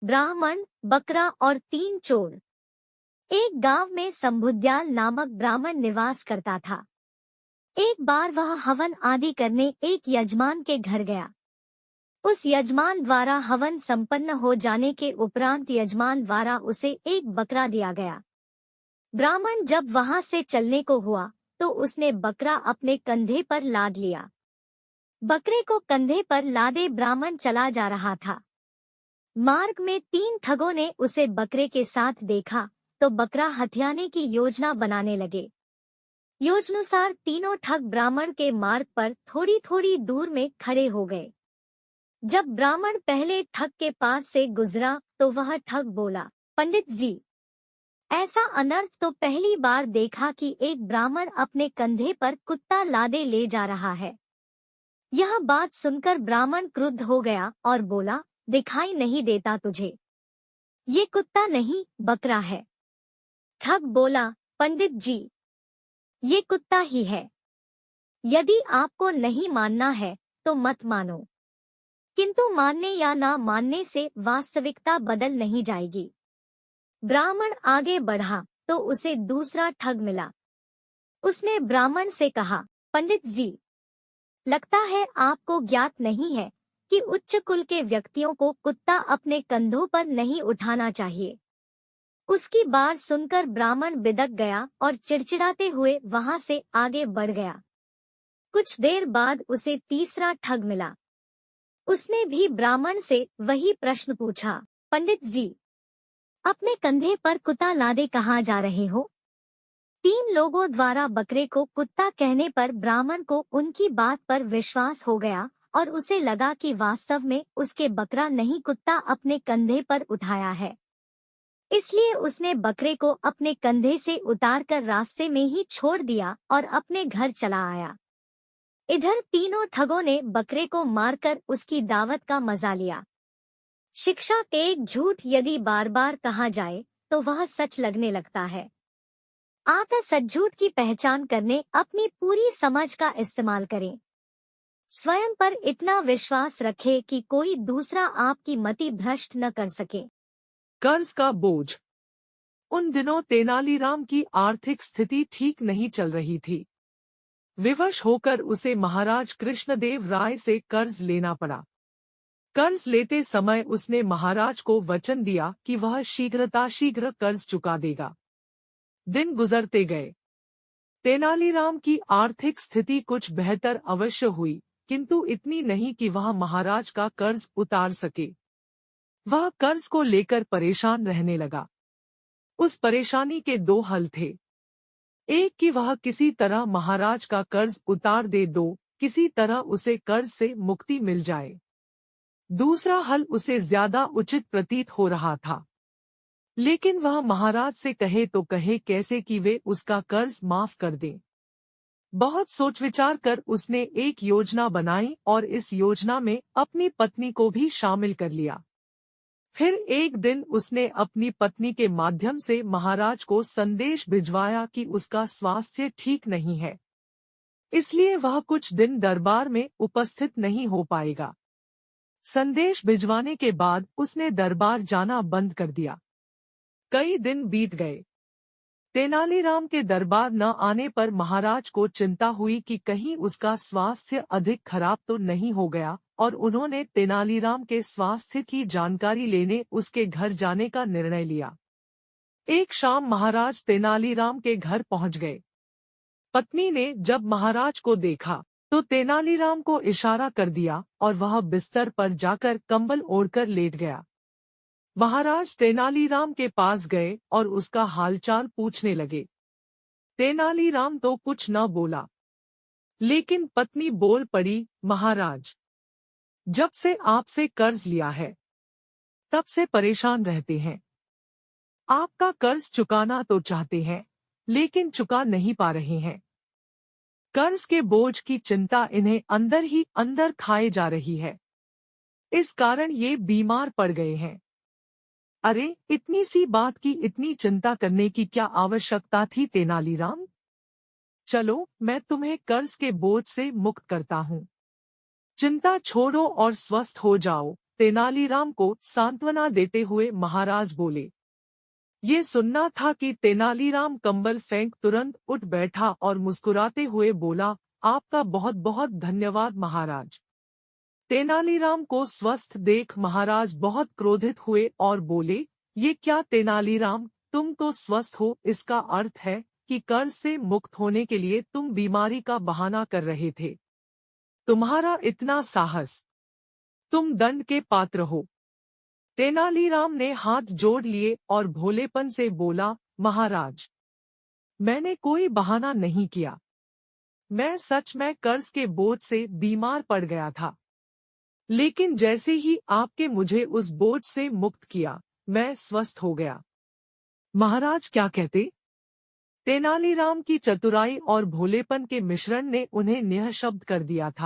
ब्राह्मण, बकरा और 3 चोर। एक गांव में संबुद्याल नामक ब्राह्मण निवास करता था। एक बार वह हवन आदि करने एक यजमान के घर गया। उस यजमान द्वारा हवन संपन्न हो जाने के उपरांत यजमान द्वारा उसे एक बकरा दिया गया। ब्राह्मण जब वहां से चलने को हुआ तो उसने बकरा अपने कंधे पर लाद लिया। बकरे को कंधे पर लादे ब्राह्मण चला जा रहा था। मार्ग में 3 ठगों ने उसे बकरे के साथ देखा तो बकरा हथियाने की योजना बनाने लगे। योजनानुसार तीनों ठग ब्राह्मण के मार्ग पर थोड़ी थोड़ी दूर में खड़े हो गए। जब ब्राह्मण पहले ठग के पास से गुजरा तो वह ठग बोला, पंडित जी, ऐसा अनर्थ तो पहली बार देखा कि एक ब्राह्मण अपने कंधे पर कुत्ता लादे ले जा रहा है। यह बात सुनकर ब्राह्मण क्रुद्ध हो गया और बोला, दिखाई नहीं देता तुझे? ये कुत्ता नहीं, बकरा है। ठग बोला, पंडित जी, ये कुत्ता ही है। यदि आपको नहीं मानना है तो मत मानो, किंतु मानने या ना मानने से वास्तविकता बदल नहीं जाएगी। ब्राह्मण आगे बढ़ा तो उसे दूसरा ठग मिला। उसने ब्राह्मण से कहा, पंडित जी, लगता है आपको ज्ञात नहीं है कि उच्च कुल के व्यक्तियों को कुत्ता अपने कंधों पर नहीं उठाना चाहिए। उसकी बात सुनकर ब्राह्मण बिदक गया और चिड़चिड़ाते हुए वहां से आगे बढ़ गया। कुछ देर बाद उसे तीसरा ठग मिला। उसने भी ब्राह्मण से वही प्रश्न पूछा, पंडित जी, अपने कंधे पर कुत्ता लादे कहाँ जा रहे हो? 3 लोगों द्वारा बकरे को कुत्ता कहने पर ब्राह्मण को उनकी बात पर विश्वास हो गया और उसे लगा कि वास्तव में उसके बकरा नहीं कुत्ता अपने कंधे पर उठाया है। इसलिए उसने बकरे को अपने कंधे से उतारकर रास्ते में ही छोड़ दिया और अपने घर चला आया। इधर तीनों ठगों ने बकरे को मारकर उसकी दावत का मजा लिया। शिक्षा, एक झूठ यदि बार बार कहा जाए तो वह सच लगने लगता है। आप सच झूठ की पहचान करने अपनी पूरी समझ का इस्तेमाल करें। स्वयं पर इतना विश्वास रखें कि कोई दूसरा आपकी मति भ्रष्ट न कर सके। कर्ज का बोझ। उन दिनों तेनालीराम की आर्थिक स्थिति ठीक नहीं चल रही थी। विवश होकर उसे महाराज कृष्णदेव राय से कर्ज लेना पड़ा। कर्ज लेते समय उसने महाराज को वचन दिया कि वह शीघ्र कर्ज चुका देगा। दिन गुजरते गए। तेनालीराम की आर्थिक स्थिति कुछ बेहतर अवश्य हुई, किंतु इतनी नहीं कि वह महाराज का कर्ज उतार सके। वह कर्ज को लेकर परेशान रहने लगा। उस परेशानी के 2 हल थे। एक कि वह किसी तरह महाराज का कर्ज उतार दे, 2 किसी तरह उसे कर्ज से मुक्ति मिल जाए। दूसरा हल उसे ज्यादा उचित प्रतीत हो रहा था। लेकिन वह महाराज से कहे तो कहे कैसे कि वे उसका कर्ज माफ कर दें। बहुत सोच विचार कर उसने एक योजना बनाई और इस योजना में अपनी पत्नी को भी शामिल कर लिया। फिर एक दिन उसने अपनी पत्नी के माध्यम से महाराज को संदेश भिजवाया कि उसका स्वास्थ्य ठीक नहीं है, इसलिए वह कुछ दिन दरबार में उपस्थित नहीं हो पाएगा। संदेश भिजवाने के बाद उसने दरबार जाना बंद कर दिया। कई दिन बीत गए। तेनालीराम के दरबार न आने पर महाराज को चिंता हुई कि कहीं उसका स्वास्थ्य अधिक खराब तो नहीं हो गया, और उन्होंने तेनालीराम के स्वास्थ्य की जानकारी लेने उसके घर जाने का निर्णय लिया। एक शाम महाराज तेनालीराम के घर पहुंच गए। पत्नी ने जब महाराज को देखा तो तेनालीराम को इशारा कर दिया और वह बिस्तर पर जाकर कंबल ओढ़कर लेट गया। महाराज तेनालीराम के पास गए और उसका हालचाल पूछने लगे। तेनालीराम तो कुछ न बोला, लेकिन पत्नी बोल पड़ी, महाराज, जब से आपसे कर्ज लिया है तब से परेशान रहते हैं। आपका कर्ज चुकाना तो चाहते हैं, लेकिन चुका नहीं पा रहे हैं। कर्ज के बोझ की चिंता इन्हें अंदर ही अंदर खाए जा रही है। इस कारण ये बीमार पड़ गए हैं। अरे, इतनी सी बात की इतनी चिंता करने की क्या आवश्यकता थी तेनालीराम? चलो, मैं तुम्हें कर्ज के बोझ से मुक्त करता हूँ। चिंता छोड़ो और स्वस्थ हो जाओ। तेनालीराम को सांत्वना देते हुए महाराज बोले। ये सुनना था कि तेनालीराम कंबल फेंक तुरंत उठ बैठा और मुस्कुराते हुए बोला, आपका बहुत बहुत धन्यवाद महाराज। तेनालीराम को स्वस्थ देख महाराज बहुत क्रोधित हुए और बोले, ये क्या तेनालीराम, तुम तो स्वस्थ हो, इसका अर्थ है कि कर्ज से मुक्त होने के लिए तुम बीमारी का बहाना कर रहे थे। तुम्हारा इतना साहस, तुम दंड के पात्र हो। तेनालीराम ने हाथ जोड़ लिए और भोलेपन से बोला, महाराज, मैंने कोई बहाना नहीं किया। मैं सच में कर्ज के बोझ से बीमार पड़ गया था, लेकिन जैसे ही आपके मुझे उस बोझ से मुक्त किया, मैं स्वस्थ हो गया। महाराज क्या कहते? तेनालीराम की चतुराई और भोलेपन के मिश्रण ने उन्हें निःशब्द कर दिया था।